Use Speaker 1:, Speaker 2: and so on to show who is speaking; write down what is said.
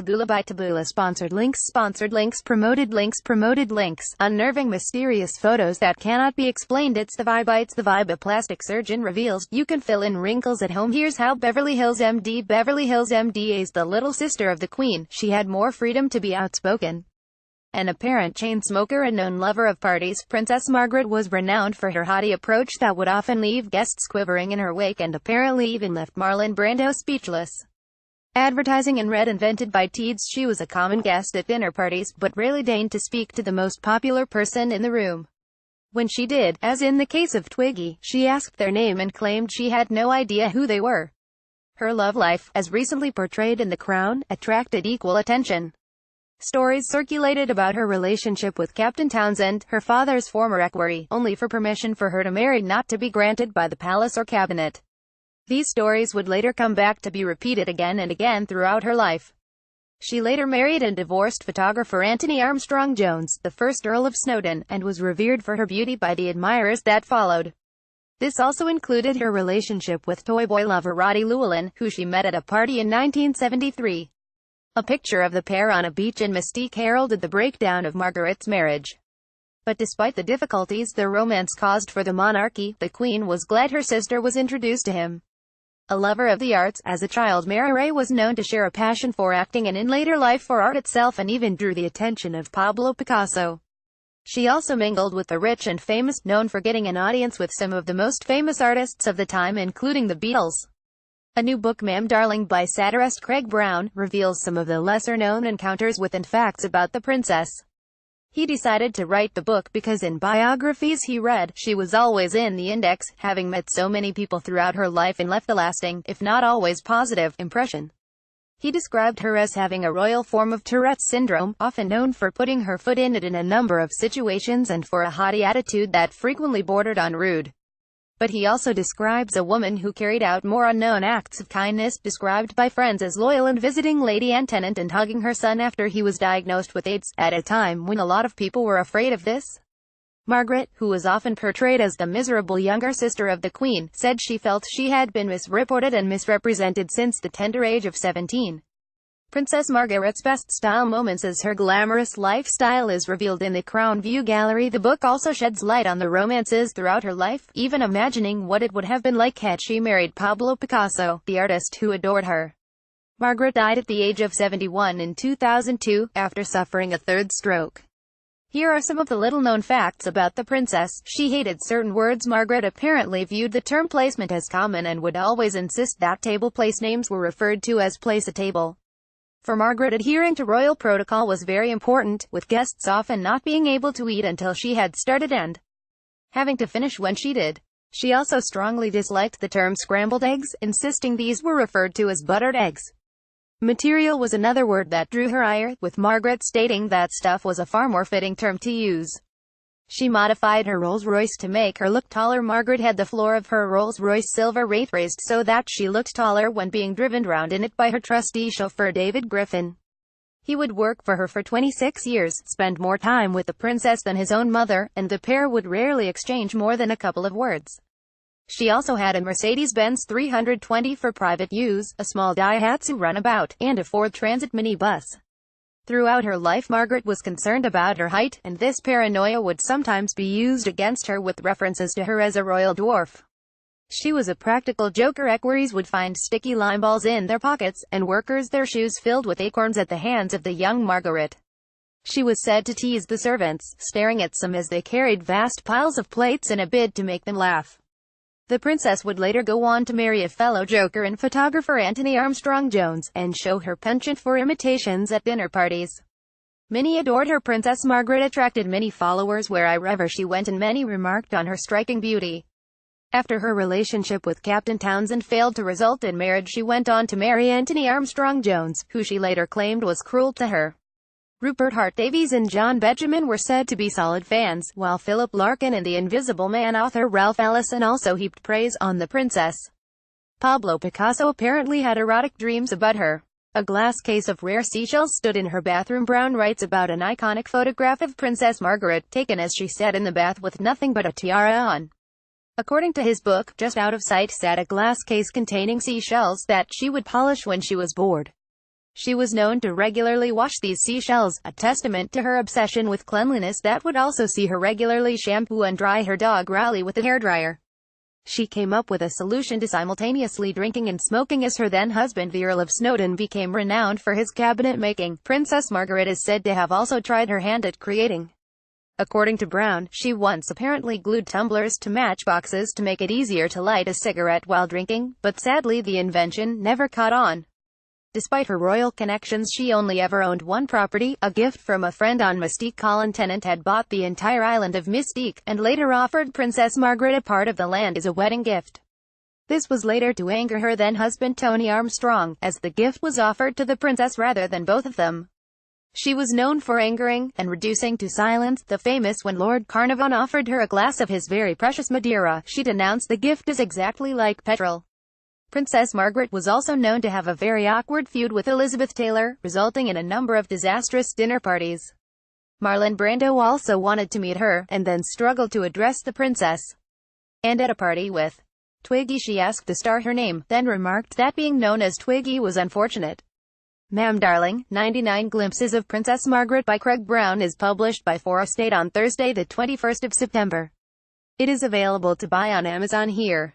Speaker 1: taboola by taboola. Sponsored links, promoted links, unnerving mysterious photos that cannot be explained. It's the vibe. A plastic surgeon reveals you can fill in wrinkles at home. Here's how. Beverly Hills MD is the little sister of the Queen. She had more freedom to be outspoken. An apparent chain smoker and known lover of parties, Princess Margaret was renowned for her haughty approach that would often leave guests quivering in her wake and apparently even left Marlon Brando speechless. Advertising and red invented by Teeds, she was a common guest at dinner parties, but rarely deigned to speak to the most popular person in the room. When she did, as in the case of Twiggy, she asked their name and claimed she had no idea who they were. Her love life, as recently portrayed in The Crown, attracted equal attention. Stories circulated about her relationship with Captain Townsend, her father's former equerry, only for permission for her to marry not to be granted by the palace or cabinet. These stories would later come back to be repeated again and again throughout her life. She later married and divorced photographer Anthony Armstrong-Jones, the first Earl of Snowdon, and was revered for her beauty by the admirers that followed. This also included her relationship with toy boy lover Roddy Llewellyn, who she met at a party in 1973. A picture of the pair on a beach in Mystique heralded the breakdown of Margaret's marriage. But despite the difficulties their romance caused for the monarchy, the Queen was glad her sister was introduced to him. A lover of the arts, as a child Mary was known to share a passion for acting and in later life for art itself, and even drew the attention of Pablo Picasso. She also mingled with the rich and famous, known for getting an audience with some of the most famous artists of the time, including the Beatles. A new book, Ma'am Darling, by satirist Craig Brown, reveals some of the lesser-known encounters with and facts about the princess. He decided to write the book because in biographies he read, she was always in the index, having met so many people throughout her life and left a lasting, if not always positive, impression. He described her as having a royal form of Tourette's syndrome, often known for putting her foot in it in a number of situations and for a haughty attitude that frequently bordered on rude. But he also describes a woman who carried out more unknown acts of kindness, described by friends as loyal and visiting Lady Anne Tennant and hugging her son after he was diagnosed with AIDS, at a time when a lot of people were afraid of this. Margaret, who was often portrayed as the miserable younger sister of the Queen, said she felt she had been misreported and misrepresented since the tender age of 17. Princess Margaret's best style moments as her glamorous lifestyle is revealed in the Crown View Gallery. The book also sheds light on the romances throughout her life, even imagining what it would have been like had she married Pablo Picasso, the artist who adored her. Margaret died at the age of 71 in 2002, after suffering a third stroke. Here are some of the little-known facts about the princess. She hated certain words. Margaret apparently viewed the term placement as common and would always insist that table place names were referred to as place a table. For Margaret, adhering to royal protocol was very important, with guests often not being able to eat until she had started and having to finish when she did. She also strongly disliked the term scrambled eggs, insisting these were referred to as buttered eggs. Material was another word that drew her ire, with Margaret stating that stuff was a far more fitting term to use. She modified her Rolls-Royce to make her look taller. Margaret had the floor of her Rolls-Royce Silver Wraith raised so that she looked taller when being driven round in it by her trusty chauffeur David Griffin. He would work for her for 26 years, spend more time with the princess than his own mother, and the pair would rarely exchange more than a couple of words. She also had a Mercedes-Benz 320 for private use, a small Daihatsu runabout, and a Ford Transit minibus. Throughout her life, Margaret was concerned about her height, and this paranoia would sometimes be used against her with references to her as a royal dwarf. She was a practical joker. Equerries would find sticky lime balls in their pockets, and workers their shoes filled with acorns at the hands of the young Margaret. She was said to tease the servants, staring at some as they carried vast piles of plates in a bid to make them laugh. The princess would later go on to marry a fellow joker and photographer Anthony Armstrong-Jones, and show her penchant for imitations at dinner parties. Many adored her. Princess Margaret attracted many followers wherever she went, and many remarked on her striking beauty. After her relationship with Captain Townsend failed to result in marriage, she went on to marry Anthony Armstrong-Jones, who she later claimed was cruel to her. Rupert Hart-Davies and John Benjamin were said to be solid fans, while Philip Larkin and the Invisible Man author Ralph Ellison also heaped praise on the princess. Pablo Picasso apparently had erotic dreams about her. A glass case of rare seashells stood in her bathroom. Brown writes about an iconic photograph of Princess Margaret, taken as she sat in the bath with nothing but a tiara on. According to his book, just out of sight sat a glass case containing seashells that she would polish when she was bored. She was known to regularly wash these seashells, a testament to her obsession with cleanliness that would also see her regularly shampoo and dry her dog Raleigh with a hairdryer. She came up with a solution to simultaneously drinking and smoking as her then-husband the Earl of Snowdon became renowned for his cabinet making. Princess Margaret is said to have also tried her hand at creating. According to Brown, she once apparently glued tumblers to matchboxes to make it easier to light a cigarette while drinking, but sadly the invention never caught on. Despite her royal connections, she only ever owned one property, a gift from a friend on Mystique. Colin Tennant had bought the entire island of Mystique, and later offered Princess Margaret a part of the land as a wedding gift. This was later to anger her then-husband Tony Armstrong, as the gift was offered to the princess rather than both of them. She was known for angering, and reducing to silence, the famous when Lord Carnarvon offered her a glass of his very precious Madeira. She denounced the gift as exactly like petrol. Princess Margaret was also known to have a very awkward feud with Elizabeth Taylor, resulting in a number of disastrous dinner parties. Marlon Brando also wanted to meet her, and then struggled to address the princess. And at a party with Twiggy she asked the star her name, then remarked that being known as Twiggy was unfortunate. Ma'am Darling, 99 Glimpses of Princess Margaret by Craig Brown is published by Forest 8 on Thursday the 21st of September. It is available to buy on Amazon here.